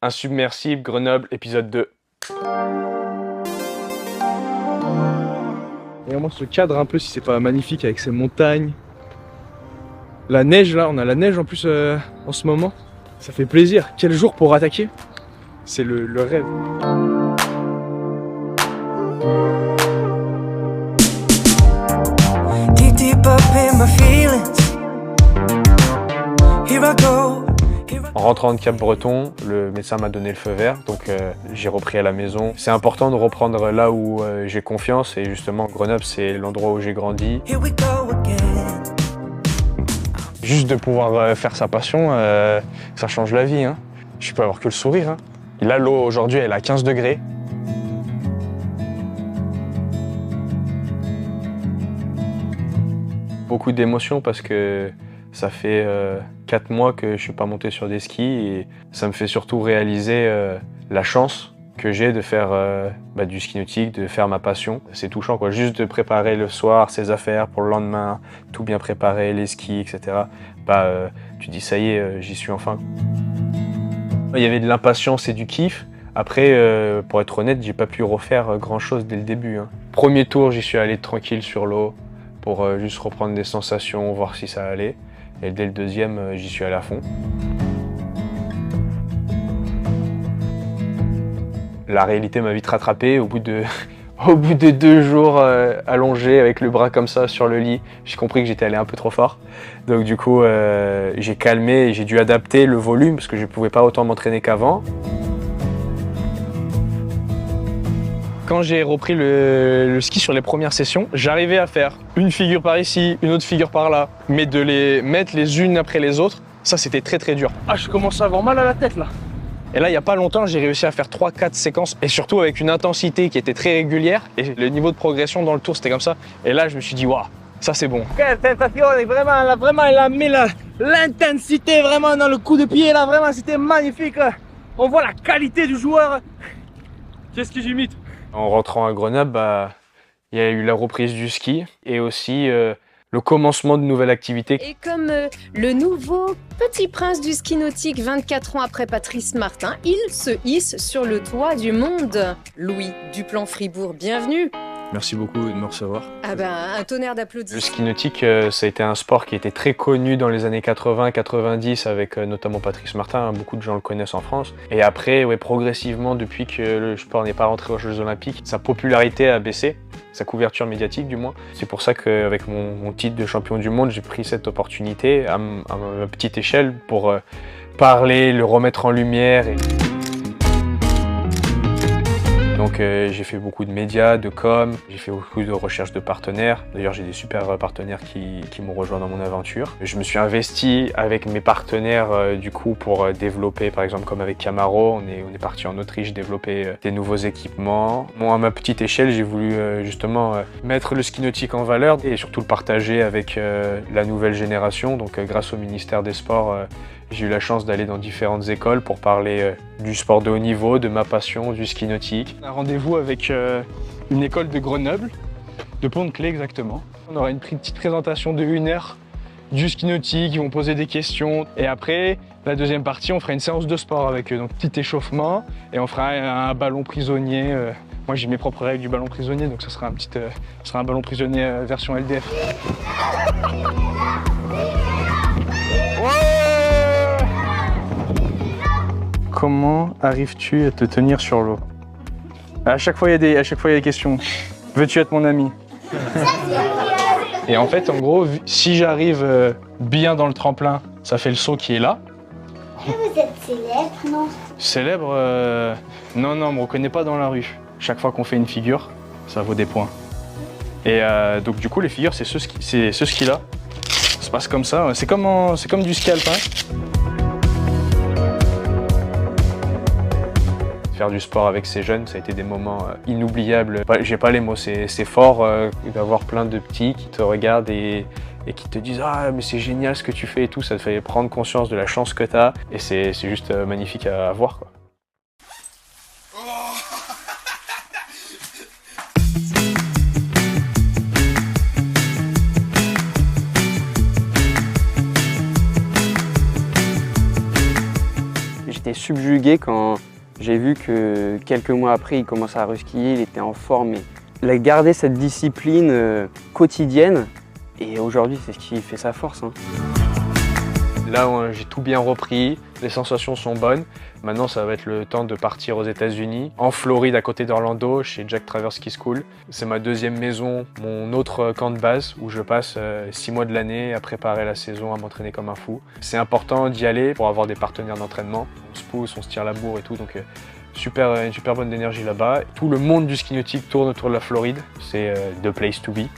Insubmersible Grenoble épisode 2. Regarde-moi ce cadre un peu, si c'est pas magnifique avec ces montagnes. La neige là, on a la neige en plus en ce moment. Ça fait plaisir. Quel jour pour attaquer? C'est le rêve. En rentrant de Cap-Breton, le médecin m'a donné le feu vert, donc j'ai repris à la maison. C'est important de reprendre là où j'ai confiance, et justement Grenoble c'est l'endroit où j'ai grandi. Juste de pouvoir faire sa passion, ça change la vie. Hein. Je peux avoir que le sourire. Hein. Et là, l'eau aujourd'hui elle est à 15 degrés. Beaucoup d'émotions parce que ça fait 4 mois que je ne suis pas monté sur des skis et ça me fait surtout réaliser la chance que j'ai de faire du ski nautique, de faire ma passion. C'est touchant, quoi. Juste de préparer le soir ses affaires pour le lendemain, tout bien préparer, les skis, etc. Tu dis ça y est, j'y suis enfin. Il y avait de l'impatience et du kiff. Après, pour être honnête, j'ai pas pu refaire grand chose dès le début. Hein. Premier tour, j'y suis allé tranquille sur l'eau pour juste reprendre des sensations, voir si ça allait. Et dès le deuxième, j'y suis allé à fond. La réalité m'a vite rattrapé. Au bout de 2 jours allongé avec le bras comme ça sur le lit, j'ai compris que j'étais allé un peu trop fort. Donc du coup, j'ai calmé et j'ai dû adapter le volume parce que je ne pouvais pas autant m'entraîner qu'avant. Quand j'ai repris le ski sur les premières sessions, j'arrivais à faire une figure par ici, une autre figure par là, mais de les mettre les unes après les autres, ça c'était très très dur. Ah, je commence à avoir mal à la tête là. Et là, il n'y a pas longtemps, j'ai réussi à faire 3-4 séquences et surtout avec une intensité qui était très régulière et le niveau de progression dans le tour c'était comme ça. Et là, je me suis dit, waouh, ça c'est bon. Quelle sensation, vraiment, elle a mis l'intensité vraiment dans le coup de pied là, vraiment c'était magnifique. On voit la qualité du joueur. Qu'est-ce que j'imite? En rentrant à Grenoble, il y a eu la reprise du ski et aussi le commencement de nouvelles activités. Et comme le nouveau petit prince du ski nautique 24 ans après Patrice Martin, il se hisse sur le toit du monde. Louis Duplan-Fribourg, bienvenue. Merci beaucoup de me recevoir. Ah ben, un tonnerre Le d'applaudissements. ski nautique, ça a été un sport qui était très connu dans les années 80-90 avec notamment Patrice Martin, beaucoup de gens le connaissent en France. Et après, progressivement, depuis que le sport n'est pas rentré aux Jeux Olympiques, sa popularité a baissé, sa couverture médiatique du moins. C'est pour ça qu'avec mon titre de champion du monde, j'ai pris cette opportunité à ma petite échelle pour parler, le remettre en lumière. Donc j'ai fait beaucoup de médias, de com, j'ai fait beaucoup de recherches de partenaires. D'ailleurs j'ai des super partenaires qui m'ont rejoint dans mon aventure. Je me suis investi avec mes partenaires du coup pour développer, par exemple comme avec Camaro, on est parti en Autriche développer des nouveaux équipements. Moi à ma petite échelle j'ai voulu justement mettre le ski nautique en valeur et surtout le partager avec la nouvelle génération. Donc grâce au ministère des Sports, j'ai eu la chance d'aller dans différentes écoles pour parler du sport de haut niveau, de ma passion, du ski nautique. On a rendez-vous avec une école de Grenoble, de Pont-de-Claix exactement. On aura une petite présentation de 1 heure du ski nautique, ils vont poser des questions. Et après, la deuxième partie, on fera une séance de sport avec eux. Donc petit échauffement et on fera un ballon prisonnier. Moi j'ai mes propres règles du ballon prisonnier, donc ça sera un ballon prisonnier version LDF. Comment arrives-tu à te tenir sur l'eau? À chaque fois, il y a des questions. Veux-tu être mon ami? Et en fait, en gros, si j'arrive bien dans le tremplin, ça fait le saut qui est là. Vous êtes célèbre, non? Célèbre, non, on me reconnaît pas dans la rue. Chaque fois qu'on fait une figure, ça vaut des points. Et donc du coup, les figures, c'est ce ski-là. Ça se passe comme ça. C'est comme du ski alpin. Faire du sport avec ces jeunes, ça a été des moments inoubliables. J'ai pas les mots, c'est fort d'avoir plein de petits qui te regardent et qui te disent « Ah, mais c'est génial ce que tu fais et tout », ça te fait prendre conscience de la chance que tu as et c'est juste magnifique à voir, quoi. J'étais subjugué quand j'ai vu que quelques mois après, il commençait à reskier, il était en forme. Et il a gardé cette discipline quotidienne et aujourd'hui, c'est ce qui fait sa force. Hein. Là, j'ai tout bien repris, les sensations sont bonnes. Maintenant, ça va être le temps de partir aux États-Unis, en Floride, à côté d'Orlando, chez Jack Travers Ski School. C'est ma deuxième maison, mon autre camp de base, où je passe 6 mois de l'année à préparer la saison, à m'entraîner comme un fou. C'est important d'y aller pour avoir des partenaires d'entraînement. On se pousse, on se tire la bourre et tout, donc une super bonne énergie là-bas. Tout le monde du ski nautique tourne autour de la Floride, c'est the place to be.